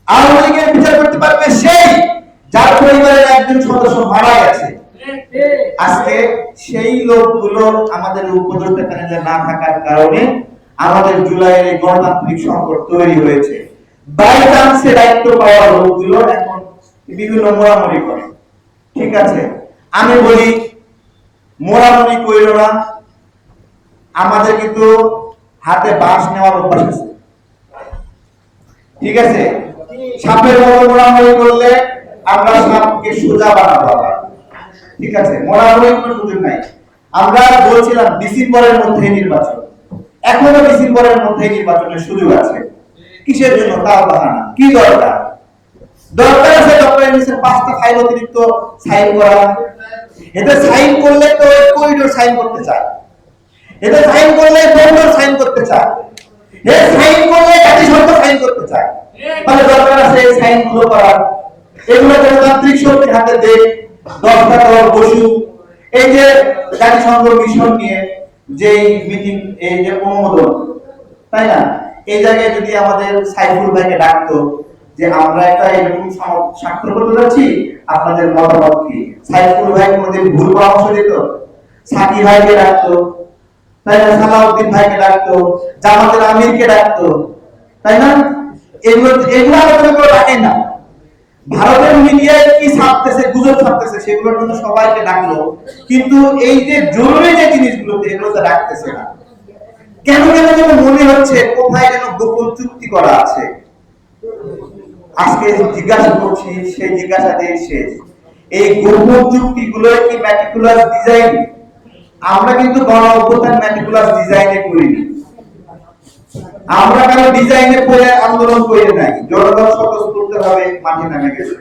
আওয়ামী লীগের বিচার করতে পারবে সেই যার পরিবারের একজন সদস্য মারা গেছে। আজকে সেই লোকগুলো আমাদের উপদেষ্টা প্যানেলে না থাকার কারণে আমাদের জুলাইয়ের এই গণতান্ত্রিক সংকট তৈরি হয়েছে। বাই চান্সে দায়িত্ব পাওয়া লোকগুলো এখন বিভিন্ন মোড়ামুড়ি করে। ঠিক আছে, আমি বলি মোড়ামুড়ি কইল না, আমাদের কিন্তু হাতে বাঁশ নেওয়ার অভ্যাস আছে। ঠিক আছে, সাপের মতো মোড়ামুড়ি করলে আমরা সাপকে সোজা বানাবো। ঠিক আছে, মোড়ামুড়ি কোনো সুযোগ নাই। আমরা বলছিলাম ডিসেম্বরের মধ্যে নির্বাচন, এখনো ডিসেম্বরের মধ্যে নির্বাচনের সুযোগ আছে। কিসের জন্য? তাও বাহানা। কি দরকার? দরকার আছে ডক্টর ইউনূসের 5টা ফাইল অতিরিক্ত সাইন করা। এটা সাইন করলে তো করিডোর সাইন করতে চায়, এটা সাইন করলে বন্দর সাইন করতে চায়, এটা সাইন করলে জাতিসংঘ সাইন করতে চায়। তাহলে দরকার আছে এই সাইন গুলো করার। এগুলো গণতান্ত্রিক শক্তির হাতে দেখ, 10টা দল বসু। এই যে জাতিসংঘ মিশন নিয়ে যে মিটিং, এই যে অনুমোদন, তাই না? এই জায়গায় যদি আমাদের সাইফুল ভাইকে ডাকতো যে আমরা একটা এরকম স্বাক্ষর করতে যাচ্ছি, আপনাদের মতামত কি? সাইফুল ভাই কোনদিন ভুল পরামর্শ দিত? সাকি ভাইকে ডাকতো, তাই না? সালাউদ্দিন ভাইকে ডাকতো, জামাতের আমিরকে ডাকতো, তাই না? এগুলো আলোচনা করে ডাকে না। ভারতের মিডিয়ায় কি ছাপতেছে, গুজব ছাপতেছে, সেগুলোর জন্য সবাইকে ডাকলো, কিন্তু এই যে জরুরি যে জিনিসগুলোতে এগুলোতে ডাকতেছে না। কেন কেন যেন মনে হচ্ছে কোথায় যেন গোপন চুক্তি করা আছে। আজকে জিজ্ঞাসা করছি, সেই জিজ্ঞাসা দিয়ে শেষ। এই গোপন চুক্তিগুলো কি ম্যাটিকুলাস ডিজাইন? আমরা কিন্তু গণ অভ্যুত্থান ম্যাটিকুলাস ডিজাইনে করিনি। আমরা কেন ডিজাইনে পড়ে আন্দোলন করে নাই, জনগণ স্বতঃস্ফূর্তভাবে মাঠে নেমে গেছে।